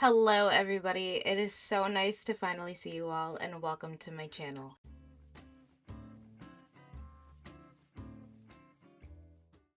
Hello everybody, it is so nice to finally see you all and welcome to my channel.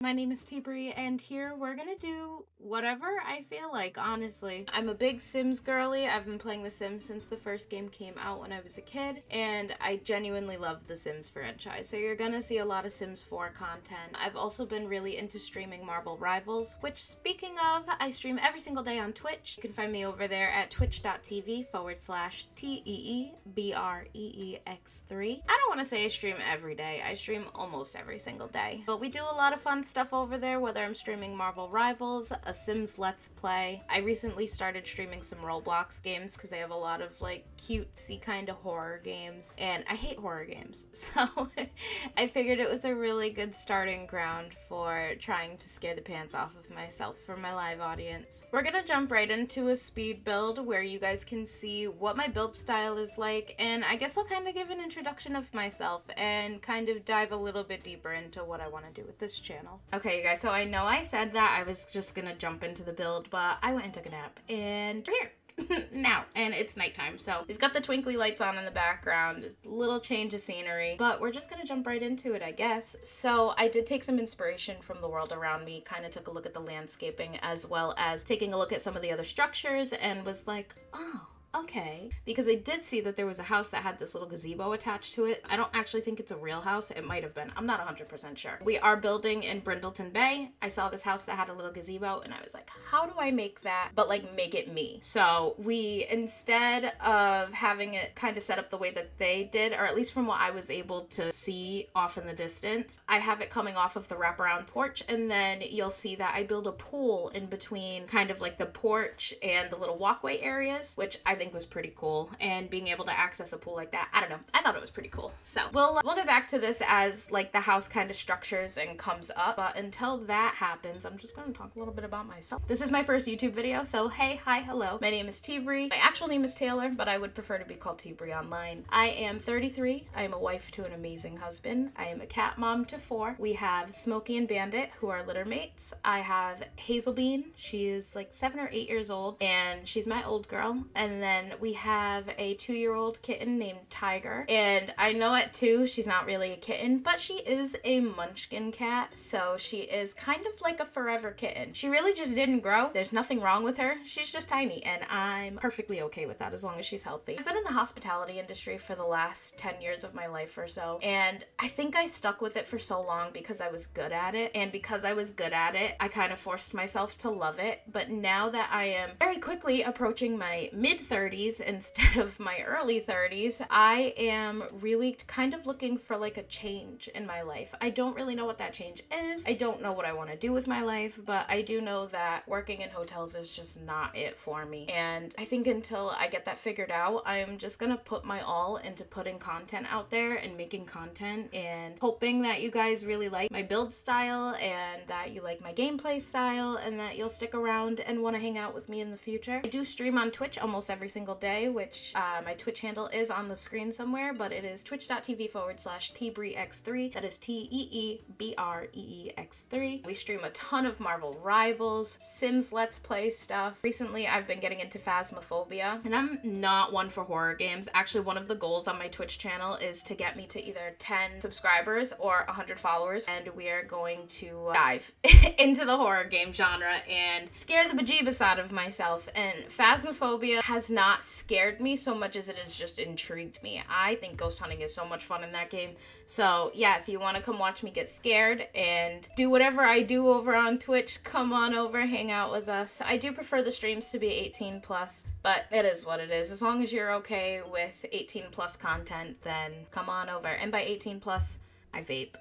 My name is T-Bree and here we're gonna do whatever I feel like, honestly. I'm a big Sims girly. I've been playing The Sims since the first game came out when I was a kid, and I genuinely love the Sims franchise, so you're gonna see a lot of Sims 4 content. I've also been really into streaming Marvel Rivals, which, speaking of, I stream every single day on Twitch. You can find me over there at twitch.tv/TEEBREEX3. I don't want to say I stream every day. I stream almost every single day, but we do a lot of fun stuff over there, whether I'm streaming Marvel Rivals, a Sims Let's Play. I recently started streaming some Roblox games because they have a lot of like cutesy kind of horror games, and I hate horror games, so I figured it was a really good starting ground for trying to scare the pants off of myself for my live audience. We're gonna jump right into a speed build where you guys can see what my build style is like, and I guess I'll kind of give an introduction of myself and kind of dive a little bit deeper into what I want to do with this channel. Okay, you guys, so I know I said that I was just gonna jump into the build, but I went and took a nap, and we're here now, and it's nighttime, so we've got the twinkly lights on in the background, just a little change of scenery, but we're just gonna jump right into it, I guess. So I did take some inspiration from the world around me, kind of took a look at the landscaping as well as taking a look at some of the other structures, and was like, oh, okay, because I did see that there was a house that had this little gazebo attached to it. I don't actually think it's a real house. It might have been. I'm not 100% sure. We are building in Brindleton Bay. I saw this house that had a little gazebo and I was like, how do I make that, but like make it me? So we, instead of having it kind of set up the way that they did, or at least from what I was able to see off in the distance, I have it coming off of the wraparound porch, and then you'll see that I build a pool in between kind of like the porch and the little walkway areas, which I think was pretty cool, and being able to access a pool like that, I don't know, I thought it was pretty cool. So we'll get back to this as like the house kind of structures and comes up, but until that happens, I'm just going to talk a little bit about myself. This is my first YouTube video, so hey, hi, hello. My name is T-Bree. My actual name is Taylor, but I would prefer to be called T-Bree online. I am 33. I am a wife to an amazing husband. I am a cat mom to 4. We have Smokey and Bandit, who are litter mates. I have Hazelbean. She is like 7 or 8 years old, and she's my old girl. And then we have a 2-year-old kitten named Tiger, and I know at 2 she's not really a kitten, but she is a munchkin cat, so she is kind of like a forever kitten. She really just didn't grow. There's nothing wrong with her. She's just tiny, and I'm perfectly okay with that as long as she's healthy. I've been in the hospitality industry for the last 10 years of my life or so, and I think I stuck with it for so long because I was good at it, and because I was good at it, I kind of forced myself to love it. But now that I am very quickly approaching my mid-30s instead of my early 30s, I am really kind of looking for like a change in my life. I don't really know what that change is. I don't know what I want to do with my life, but I do know that working in hotels is just not it for me. And I think until I get that figured out, I'm just gonna put my all into putting content out there and making content and hoping that you guys really like my build style and that you like my gameplay style and that you'll stick around and want to hang out with me in the future. I do stream on Twitch almost every single day, which my Twitch handle is on the screen somewhere, but it is twitch.tv/TBreeX3. That is TEEBREEX3. We stream a ton of Marvel Rivals, Sims Let's Play stuff. Recently, I've been getting into Phasmophobia, and I'm not one for horror games. Actually, one of the goals on my Twitch channel is to get me to either 10 subscribers or 100 followers, and we are going to dive into the horror game genre and scare the bejeebus out of myself. And Phasmophobia has not scared me so much as it has just intrigued me. I think ghost hunting is so much fun in that game. So yeah, if you want to come watch me get scared and do whatever I do over on Twitch, come on over, hang out with us. I do prefer the streams to be 18 plus, but it is what it is. As long as you're okay with 18 plus content, then come on over. And by 18 plus, I vape.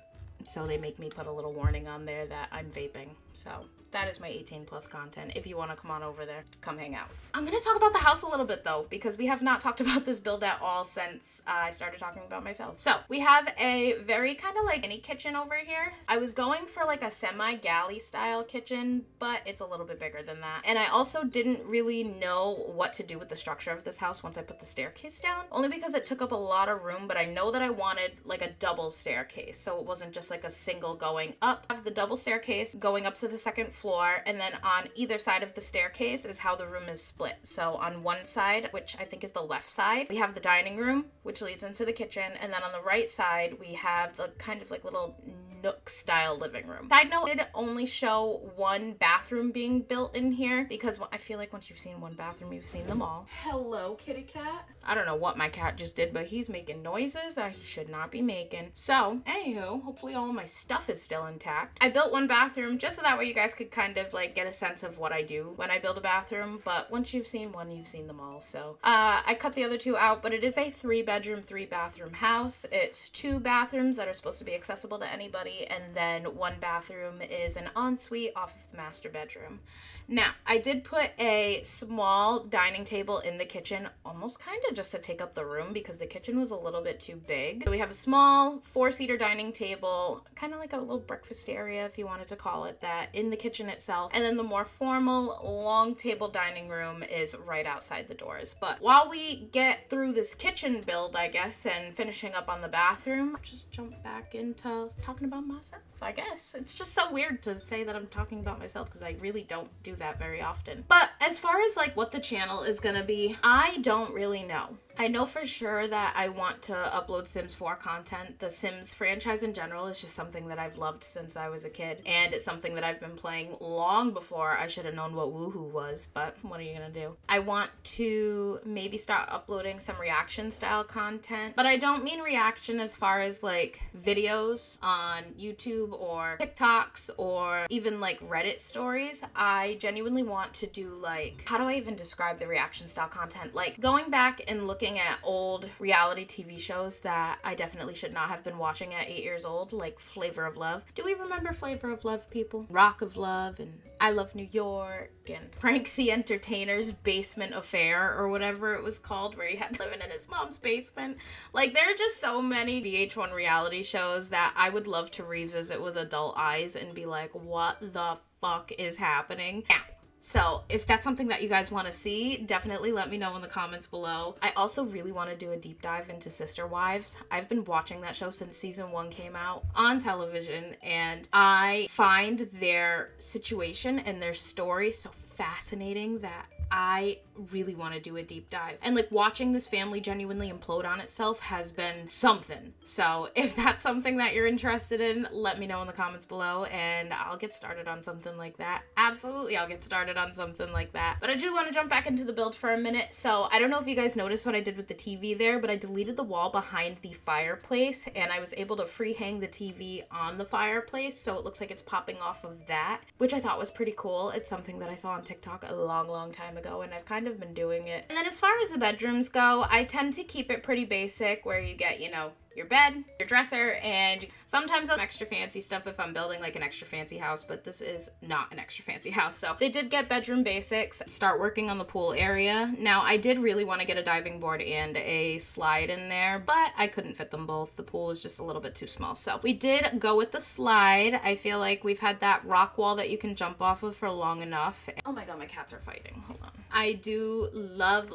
So they make me put a little warning on there that I'm vaping. So that is my 18 plus content. If you want to come on over there, come hang out. I'm going to talk about the house a little bit though, because we have not talked about this build at all since I started talking about myself. So we have a very kind of like mini kitchen over here. I was going for like a semi-galley style kitchen, but it's a little bit bigger than that. And I also didn't really know what to do with the structure of this house once I put the staircase down, only because it took up a lot of room, but I know that I wanted like a double staircase. So it wasn't just like a single going up. I have the double staircase going up to the second floor, and then on either side of the staircase is how the room is split. So on one side, which I think is the left side, we have the dining room, which leads into the kitchen, and then on the right side, we have the kind of like little nook style living room. Side note, I did only show one bathroom being built in here because I feel like once you've seen one bathroom, you've seen them all. Hello, kitty cat. I don't know what my cat just did, but he's making noises that he should not be making. So, anywho, hopefully all of my stuff is still intact. I built one bathroom just so that way you guys could kind of like get a sense of what I do when I build a bathroom, but once you've seen one, you've seen them all. So, I cut the other two out, but it is a 3-bedroom, 3-bathroom house. It's 2 bathrooms that are supposed to be accessible to anybody, and then 1 bathroom is an ensuite off of the master bedroom. Now, I did put a small dining table in the kitchen, almost kind of just to take up the room because the kitchen was a little bit too big. So we have a small 4-seater dining table, kind of like a little breakfast area if you wanted to call it that, in the kitchen itself. And then the more formal long table dining room is right outside the doors. But while we get through this kitchen build, I guess, and finishing up on the bathroom, I'll just jump back into talking about myself, I guess. It's just so weird to say that I'm talking about myself because I really don't do that very often. But as far as like what the channel is gonna be, I don't really know. I know for sure that I want to upload Sims 4 content. The Sims franchise in general is just something that I've loved since I was a kid, and it's something that I've been playing long before I should have known what woohoo was, but what are you gonna do? I want to maybe start uploading some reaction style content, but I don't mean reaction as far as like videos on YouTube or TikToks or even like Reddit stories. I genuinely want to do like, how do I even describe the reaction style content? Like going back and looking at old reality TV shows that I definitely should not have been watching at 8 years old, like Flavor of Love. Do we remember Flavor of Love, people? Rock of Love and I Love New York and Frank the Entertainer's Basement Affair or whatever it was called, where he had living in his mom's basement. Like, there are just so many VH1 reality shows that I would love to revisit with adult eyes and be like, what the fuck is happening now? So if that's something that you guys want to see, definitely let me know in the comments below. I also really want to do a deep dive into Sister Wives. I've been watching that show since season 1 came out on television, and I find their situation and their story so fascinating that I really want to do a deep dive. And like watching this family genuinely implode on itself has been something. So if that's something that you're interested in, let me know in the comments below and I'll get started on something like that. Absolutely, I'll get started on something like that. But I do want to jump back into the build for a minute. So I don't know if you guys noticed what I did with the TV there, but I deleted the wall behind the fireplace and I was able to free hang the TV on the fireplace. So it looks like it's popping off of that, which I thought was pretty cool. It's something that I saw on TikTok a long time ago, and I've kind of been doing it. And then as far as the bedrooms go, I tend to keep it pretty basic, where you get, you know, your bed, your dresser, and sometimes some extra fancy stuff if I'm building like an extra fancy house, but this is not an extra fancy house. So they did get bedroom basics, start working on the pool area. Now I did really want to get a diving board and a slide in there, but I couldn't fit them both. The pool is just a little bit too small. So we did go with the slide. I feel like we've had that rock wall that you can jump off of for long enough. Oh my god, my cats are fighting. Hold on. I do love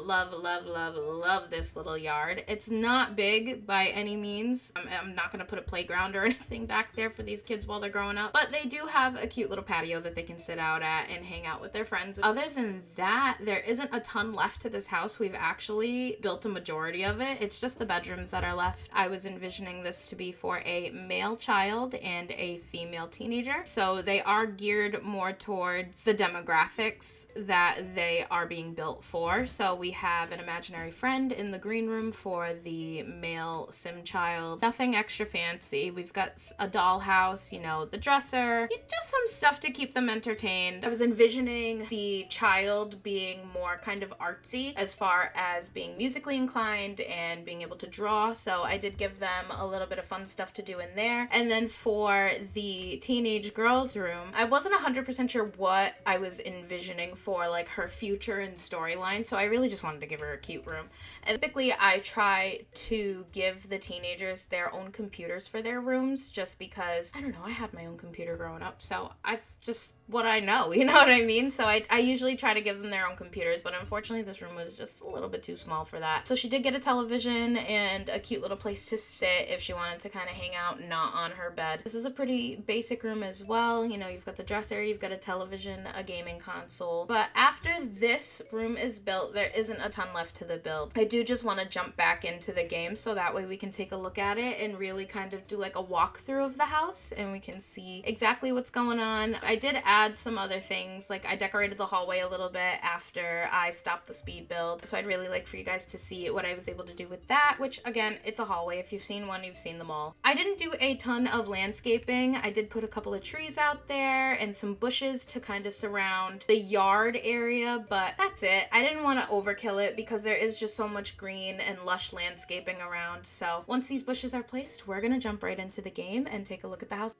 this little yard. It's not big by any means. I'm not going to put a playground or anything back there for these kids while they're growing up, but they do have a cute little patio that they can sit out at and hang out with their friends. Other than that, there isn't a ton left to this house. We've actually built a majority of it. It's just the bedrooms that are left. I was envisioning this to be for a male child and a female teenager, so they are geared more towards the demographics that they are being built for. So we have an imaginary friend in the green room for the male sim child. Nothing extra fancy. We've got a dollhouse, you know, the dresser, just some stuff to keep them entertained. I was envisioning the child being more kind of artsy as far as being musically inclined and being able to draw, so I did give them a little bit of fun stuff to do in there. And then for the teenage girls room, I wasn't 100% sure what I was envisioning for like her future and storyline, so I really just wanted to give her a cute room. And typically I try to give the teenage teenagers their own computers for their rooms, just because, I don't know, I had my own computer growing up, so I've just what I know, you know what I mean? So I usually try to give them their own computers, but unfortunately this room was just a little bit too small for that. So she did get a television and a cute little place to sit if she wanted to kind of hang out not on her bed. This is a pretty basic room as well. You know, you've got the dresser, you've got a television, a gaming console. But after this room is built, there isn't a ton left to the build. I do just want to jump back into the game so that way we can take a look at it and really kind of do like a walkthrough of the house and we can see exactly what's going on. I did add some other things, like I decorated the hallway a little bit after I stopped the speed build, so I'd really like for you guys to see what I was able to do with that, which again, it's a hallway. If you've seen one, you've seen them all. I didn't do a ton of landscaping. I did put a couple of trees out there and some bushes to kind of surround the yard area, but that's it. I didn't want to overkill it because there is just so much green and lush landscaping around. So once these bushes are placed, we're gonna jump right into the game and take a look at the house.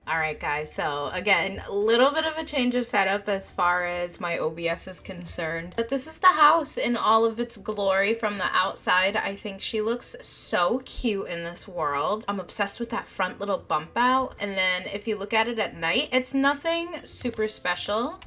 Alright guys, so again, a little bit of a change of setup as far as my OBS is concerned. But this is the house in all of its glory from the outside. I think she looks so cute in this world. I'm obsessed with that front little bump out. And then if you look at it at night, it's nothing super special.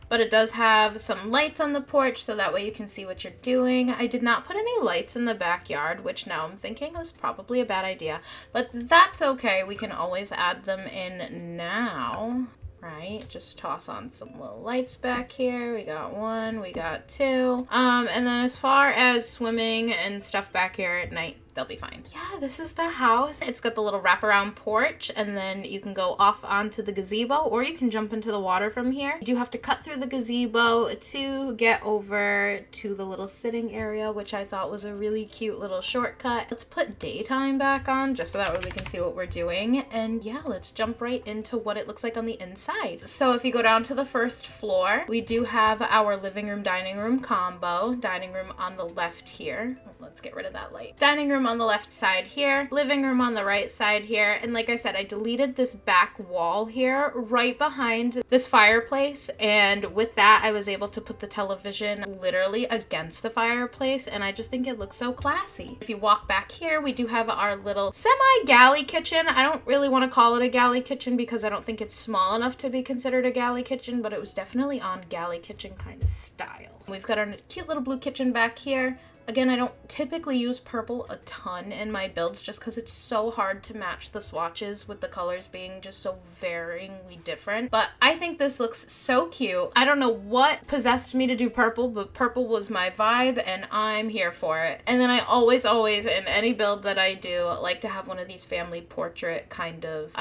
But it does have some lights on the porch so that way you can see what you're doing. I did not put any lights in the backyard, which now I'm thinking was probably a bad idea. But that's okay. We can always add them in now, right? Just toss on some little lights back here. We got one, we got two. And then as far as swimming and stuff back here at night, they'll be fine. Yeah, this is the house. It's got the little wraparound porch, and then you can go off onto the gazebo, or you can jump into the water from here. You do have to cut through the gazebo to get over to the little sitting area, which I thought was a really cute little shortcut. Let's put daytime back on, just so that way we can see what we're doing. And yeah, let's jump right into what it looks like on the inside. So if you go down to the first floor, we do have our living room, dining room combo. Dining room on the left here. Let's get rid of that light. Dining room on the left side here, living room on the right side here, and like I said, I deleted this back wall here right behind this fireplace, and with that I was able to put the television literally against the fireplace, and I just think it looks so classy. If you walk back here, we do have our little semi-galley kitchen. I don't really want to call it a galley kitchen because I don't think it's small enough to be considered a galley kitchen, but it was definitely on galley kitchen kind of style. We've got our cute little blue kitchen back here. Again, I don't typically use purple a ton in my builds just because it's so hard to match the swatches with the colors being just so varyingly different. But I think this looks so cute. I don't know what possessed me to do purple, but purple was my vibe and I'm here for it. And then I always, in any build that I do, like to have one of these family portrait kind of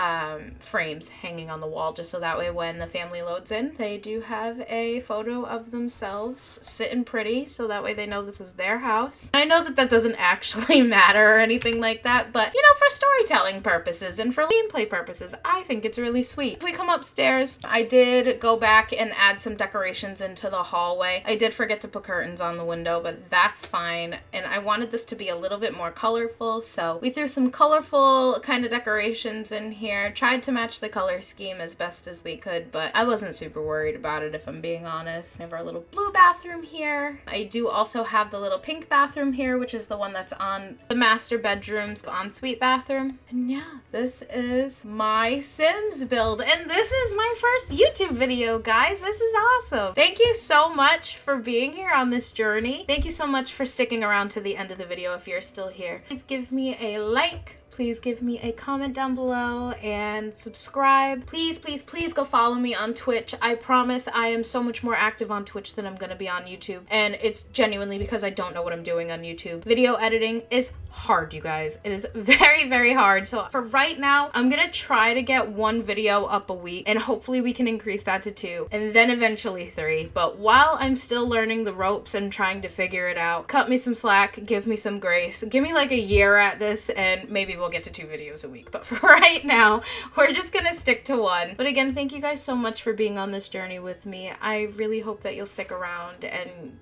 frames hanging on the wall, just so that way when the family loads in, they do have a photo of themselves sitting pretty, so that way they know this is their house. I know that that doesn't actually matter or anything like that, but you know, for storytelling purposes and for gameplay purposes, I think it's really sweet. If we come upstairs, I did go back and add some decorations into the hallway. I did forget to put curtains on the window, but that's fine. And I wanted this to be a little bit more colorful, so we threw some colorful kind of decorations in here, tried to match the color scheme as best as we could, but I wasn't super worried about it if I'm being honest. We have our little blue bathroom here. I do also have the little pink bathroom here, which is the one that's on the master bedroom's ensuite bathroom. And yeah, this is my Sims build, and this is my first YouTube video, guys. This is awesome. Thank you so much for being here on this journey. Thank you so much for sticking around to the end of the video if you're still here. Please give me a like. Please give me a comment down below and subscribe. Please, please, please go follow me on Twitch. I promise I am so much more active on Twitch than I'm gonna be on YouTube. And it's genuinely because I don't know what I'm doing on YouTube. Video editing is hard, you guys. It is very, very hard. So for right now, I'm gonna try to get one video up a week, and hopefully we can increase that to 2 and then eventually 3. But while I'm still learning the ropes and trying to figure it out, cut me some slack, give me some grace. Give me like a year at this and maybe we'll get to 2 videos a week. But for right now, we're just gonna stick to 1. But again, thank you guys so much for being on this journey with me. I really hope that you'll stick around and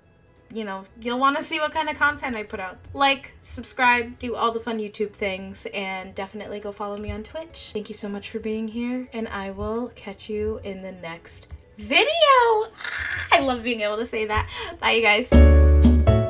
you know, you'll want to see what kind of content I put out. Like, subscribe, do all the fun YouTube things, and definitely go follow me on Twitch. Thank you so much for being here, and I will catch you in the next video. I love being able to say that. Bye, you guys.